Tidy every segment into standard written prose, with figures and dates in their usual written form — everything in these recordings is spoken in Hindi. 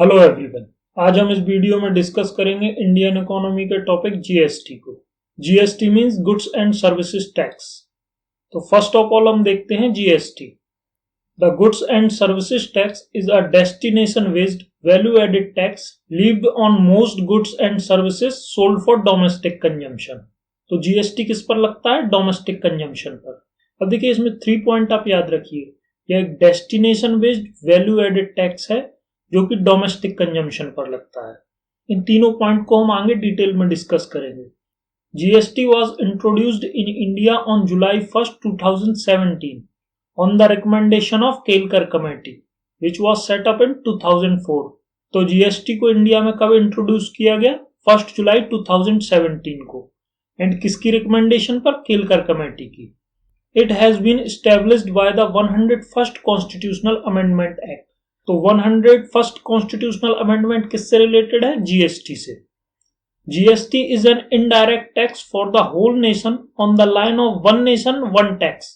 Hello everyone. आज हम इस वीडियो में डिस्कस करेंगे इंडियन इकोनॉमी के टॉपिक जीएसटी को। GST means goods and services tax. तो फर्स्ट ऑफ ऑल हम देखते हैं GST. The goods and services tax is a destination based value added tax levied on most goods and services sold for domestic consumption. तो जीएसटी किस पर लगता है? डोमेस्टिक कंजम्पशन पर। अब देखिए इसमें 3 पॉइंट आप याद रखिए। यह एक destination based value added tax है जो कि डोमेस्टिक कंजम्पशन पर लगता है। इन तीनों पॉइंट को हम आगे डिटेल में डिस्कस करेंगे। GST was introduced in India on July 1st 2017 on the recommendation of Kelkar committee which was set up in 2004। तो जीएसटी को इंडिया में कब इंट्रोड्यूस किया गया? 1 जुलाई 2017 को। एंड किसकी रिकमेंडेशन पर? केलकर कमेटी की। It has been established by the 101st constitutional amendment act. तो 101st कॉन्स्टिट्यूशनल अमेंडमेंट किससे रिलेटेड है? जीएसटी से। GST is an indirect tax for the whole nation on the line of one nation one tax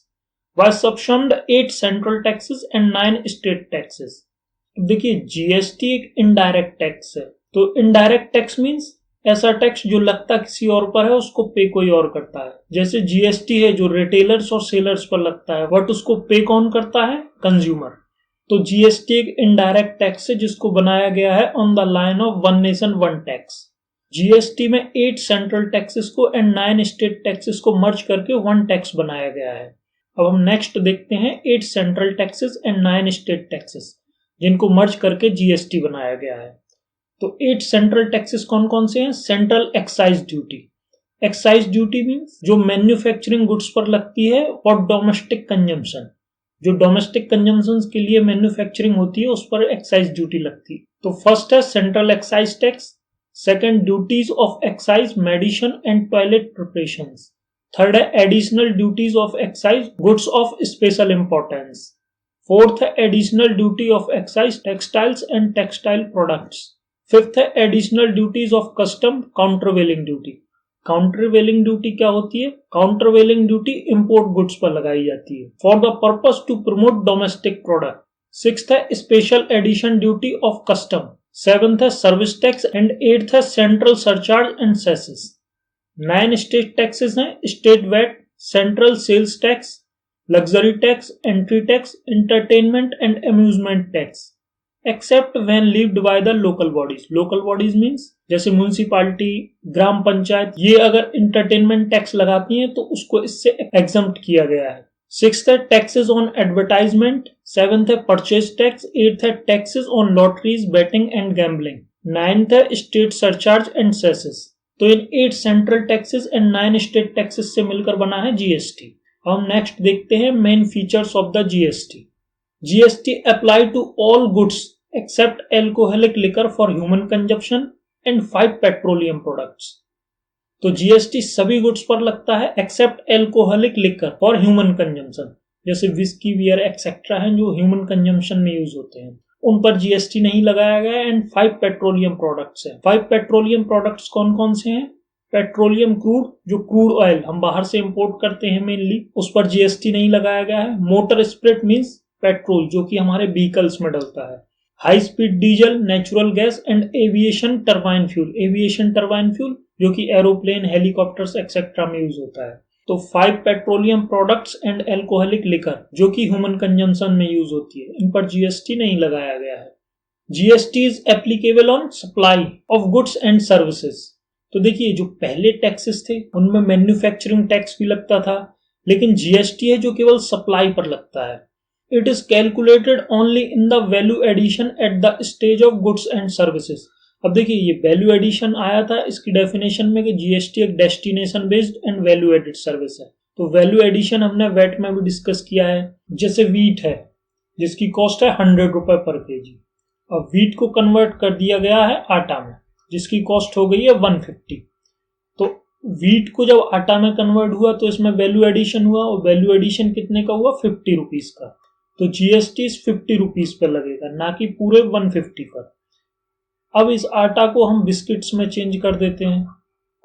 by subsumed 8 central taxes and 9 state taxes. देखिए जीएसटी एक इनडायरेक्ट टैक्स है। तो इनडायरेक्ट टैक्स मींस ऐसा टैक्स जो लगता किसी और पर है उसको पे कोई और करता है। जैसे जीएसटी है जो रिटेलर्स और सेलर्स पर लगता है, बट उसको पे कौन करता है? कंज्यूमर। तो जीएसटी एक इनडायरेक्ट टैक्स है जिसको बनाया गया है on the line of one nation one tax. GST में 8 सेंट्रल टैक्सेस को एंड 9 स्टेट टैक्सेस को मर्ज करके वन टैक्स बनाया गया है। अब हम नेक्स्ट देखते हैं 8 central taxes and 9 state taxes जिनको मर्ज करके जीएसटी बनाया गया है। तो 8 सेंट्रल टैक्सेस कौन कौन से हैं? Central excise duty. Excise duty means जो मैन्युफैक्चरिंग गुड्स पर लगती है और डोमेस्टिक कंजम्पशन, जो डोमेस्टिक कंजम्पशन के लिए मैन्युफैक्चरिंग होती है उस पर एक्साइज ड्यूटी लगती है। तो फर्स्ट है central excise tax, second duties of excise medicine and toilet preparations, third है additional duties of excise goods of special importance, fourth है additional duty of excise textiles and textile products, fifth है additional duties of custom countervailing duty. Countervailing duty क्या होती है? काउंटरवेलिंग ड्यूटी इंपोर्ट गुड्स पर लगाई जाती है for the purpose to promote domestic product. Sixth है special edition duty of custom, seventh है सर्विस टैक्स एंड एट्थ है central surcharge and cesses. 9 state taxes हैं, state VAT, central sales tax, luxury tax, entry tax, entertainment and amusement tax, except when levied by the local bodies. Local bodies means जैसे म्युनिसिपालिटी, ग्राम पंचायत, ये अगर इंटरटेनमेंट टैक्स लगाती हैं तो उसको इससे एग्जम्प्ट किया गया है। सिक्स्थ है टैक्सेस ऑन एडवर्टाइजमेंट, सेवेंथ है परचेज टैक्स, एट्थ है taxes on lotteries, betting and gambling, ninth है स्टेट सरचार्ज एंड सेसेस। तो इन 8 central taxes and 9 state taxes से मिलकर बना है जीएसटी। हम नेक्स्ट देखते हैं main features of the GST. GST apply to all goods except alcoholic liquor for human consumption and 5 petroleum products। तो जीएसटी सभी गुड्स पर लगता है except alcoholic liquor for human consumption, जैसे विस्की, बियर एक्सेट्रा हैं जो ह्यूमन कंजम्पशन में यूज होते हैं, उन पर जीएसटी नहीं लगाया गया। एंड 5 पेट्रोलियम प्रोडक्ट्स हैं। 5 पेट्रोलियम प्रोडक्ट्स कौन कौन से हैं? पेट्रोलियम क्रूड, जो क्रूड ऑयल हम बाहर से इंपोर्ट करते हैं मेनली, उस पर जीएसटी नहीं लगाया गया है। मोटर स्पिरिट मींस पेट्रोल जो कि हमारे व्हीकल्स में डलता है। High speed diesel, natural gas and aviation turbine fuel. Aviation turbine fuel जो कि एरोप्लेन, हेलीकॉप्टर्स एक्सेट्रा में यूज होता है। तो 5 petroleum products and alcoholic liquor जो कि ह्यूमन कंजम्पशन में यूज होती है, इन पर जीएसटी नहीं लगाया गया है। GST is applicable on supply of goods and services. तो देखिए जो पहले टैक्सेस थे उनमें मैन्युफैक्चरिंग टैक्स भी लगता था, लेकिन जीएसटी है जो केवल सप्लाई पर लगता है। It is calculated only in the value addition at the stage of goods and services। अब देखिए ये वैल्यू एडिशन आया था इसकी डेफिनेशन में कि जीएसटी एक destination based and value added service है। तो वैल्यू एडिशन हमने वैट में भी डिस्कस किया है। जैसे वीट है जिसकी कॉस्ट है 100 रुपए पर केजी, अब वीट को कन्वर्ट कर दिया गया है आटा में जिसकी कॉस्ट हो गई है 150। तो वीट को जब आटा में कन्वर्ट हुआ तो इसमें वैल्यू एडिशन हुआ, और वैल्यू एडिशन कितने का हुआ? 50 रुपीज का। तो जीएसटी 50 रुपीज पर लगेगा, ना कि पूरे 150 पर। अब इस आटा को हम बिस्किट्स में चेंज कर देते हैं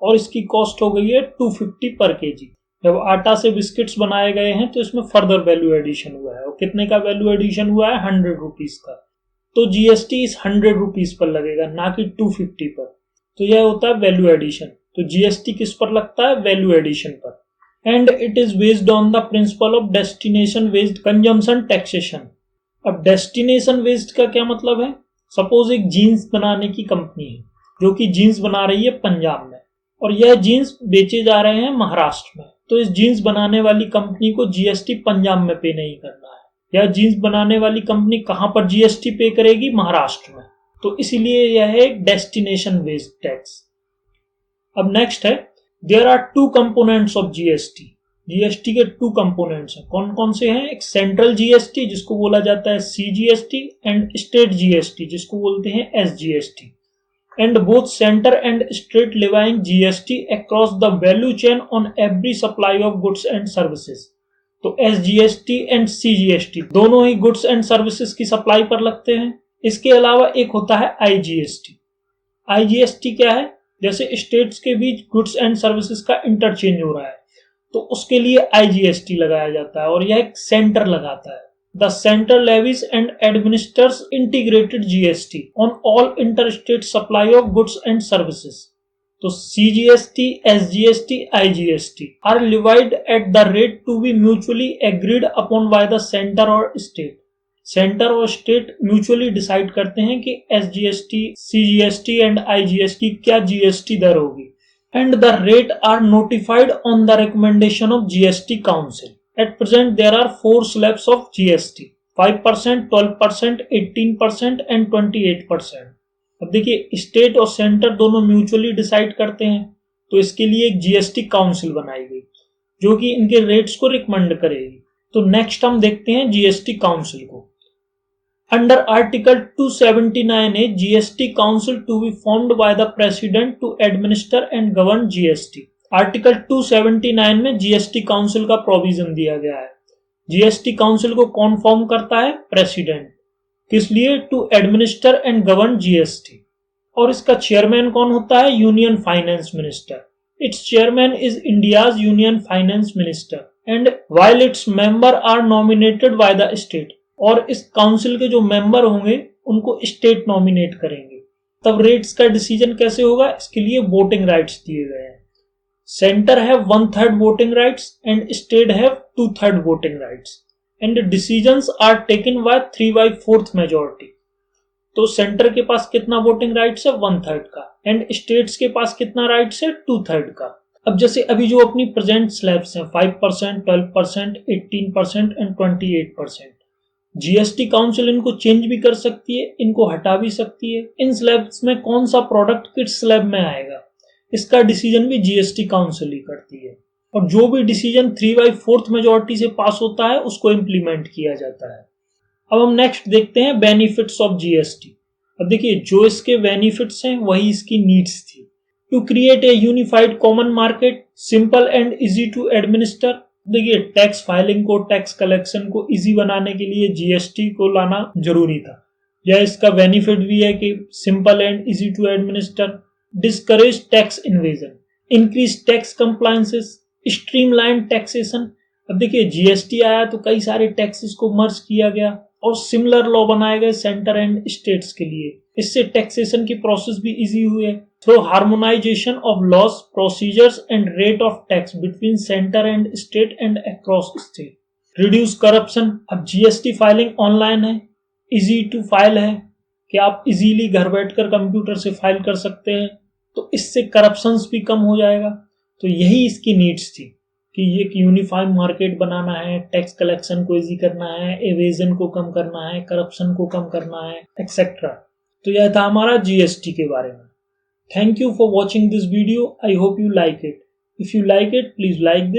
और इसकी कॉस्ट हो गई है 250 पर केजी। जब आटा से बिस्किट्स बनाए गए हैं तो इसमें फर्दर वैल्यू एडिशन हुआ है, और कितने का वैल्यू एडिशन हुआ है? 100 रुपीज का। तो जीएसटी इस 100 रुपीज पर लगेगा, ना कि 250 पर। तो यह होता है वैल्यू एडिशन। तो जीएसटी किस पर लगता है? वैल्यू एडिशन पर। And it is based on the principle of destination based consumption taxation. अब डेस्टिनेशन बेस्ड का क्या मतलब है? सपोज एक जीन्स बनाने की कंपनी है जो कि जीन्स बना रही है पंजाब में, और यह जीन्स बेचे जा रहे हैं महाराष्ट्र में। तो इस जीन्स बनाने वाली कंपनी को जीएसटी पंजाब में पे नहीं करना है। यह जीन्स बनाने वाली कंपनी कहां पर जीएसटी पे करेगी? महाराष्ट्र में। तो इसीलिए यह है एक डेस्टिनेशन बेस्ड टैक्स। अब नेक्स्ट है, there are two components of GST. GST के टू कंपोनेंट्स हैं। कौन कौन से हैं? एक सेंट्रल जीएसटी जिसको बोला जाता है सीजीएसटी, एंड स्टेट जीएसटी जिसको बोलते हैं SGST. And both centre and state levying GST across the value chain on every supply of goods and services. तो एसजीएसटी एंड सीजीएसटी दोनों ही गुड्स एंड सर्विसेज की सप्लाई पर लगते हैं। इसके अलावा एक होता है आईजीएसटी। आईजीएसटी क्या है? जैसे स्टेट्स के बीच गुड्स एंड सर्विसेज का इंटरचेंज हो रहा है तो उसके लिए आईजीएसटी लगाया जाता है, और यह एक सेंटर लगाता है। The centre levies and administers integrated GST on all interstate supply of goods and services. तो CGST, SGST, IGST are levied at the rate to be mutually agreed upon by the centre और स्टेट। सेंटर और स्टेट म्यूचुअली डिसाइड करते हैं कि एसजीएसटी, सीजीएसटी एंड आईजीएसटी क्या जीएसटी दर होगी, and the rate are notified on the recommendation of GST council. At present, there are 4 slabs of GST: 5%, 12%, 18% and 28%। अब देखिए, स्टेट और सेंटर दोनों म्यूचुअली डिसाइड करते हैं, तो इसके लिए एक जीएसटी काउंसिल बनाई गई जो कि इनके रेट्स को रिकमेंड करेगी। तो नेक्स्ट हम देखते हैं जीएसटी काउंसिल को। Under article 279A, GST council to be formed by the president to administer and govern GST. Article 279 में जीएसटी काउंसिल का प्रोविजन दिया गया है। जीएसटी काउंसिल को कौन फॉर्म करता है? प्रेसिडेंट। किस लिए? To administer and govern GST. और इसका चेयरमैन कौन होता है? Union finance minister. Its chairman is India's union finance minister, and while its member are nominated by the state. और इस काउंसिल के जो मेंबर होंगे उनको स्टेट नॉमिनेट करेंगे। तब रेट्स का डिसीजन कैसे होगा? इसके लिए वोटिंग राइट्स दिए गए हैं। Centre have 1/3 voting rights and state have 2/3 voting rights, and decisions are taken by 3/4 majority। तो सेंटर के पास कितना वोटिंग राइट्स है? 1/3 का, एंड स्टेट्स के पास कितना राइट्स है? 2/3 का। अब जैसे अभी जो अपनी प्रेजेंट स्लैब्स हैं 5%, 12%, 18% एंड 28%, जीएसटी काउंसिल इनको चेंज भी कर सकती है, इनको हटा भी सकती है। इन स्लैब्स में कौन सा प्रोडक्ट किस स्लैब में आएगा, इसका डिसीजन भी जीएसटी काउंसिल ही करती है, और जो भी डिसीजन 3/4 मेजॉरिटी से पास होता है उसको इंप्लीमेंट किया जाता है। अब हम नेक्स्ट देखते हैं बेनिफिट्स ऑफ जीएसटी। अब देखिए, जो इसके बेनिफिट्स हैं वही इसकी नीड्स थी। To create a unified common market, simple and easy to administer. देखिए, टैक्स फाइलिंग को, टैक्स कलेक्शन को इजी बनाने के लिए जीएसटी को लाना जरूरी था। यह इसका बेनिफिट भी है कि simple and easy to administer, discourage tax evasion, increase tax compliances, streamline taxation. अब देखिए, जीएसटी आया तो कई सारे टैक्सेस को मर्ज किया गया और सिमिलर लॉ बनाए गए सेंटर एंड स्टेट्स के लिए। इससे टैक्सेशन की प्रोसेस भी इजी हुई है through harmonisation of laws, procedures and rate of tax between centre and state and across state. Reduce corruption. अब जीएसटी फाइलिंग ऑनलाइन है, इजी टू फाइल है कि आप इजीली घर बैठकर कंप्यूटर से फाइल कर सकते हैं, तो इससे करप्शंस भी कम हो जाएगा। तो यही इसकी नीड्स थी कि ये एक यूनिफाइड मार्केट बनाना है, टैक्स कलेक्शन को इजी करना है, एवेजन को कम करना है, करप्शन को कम करना है, एक्सेट्रा। तो यह था हमारा जीएसटी के बारे में। Thank you for watching this video. I hope you like it. If you like it, please like this.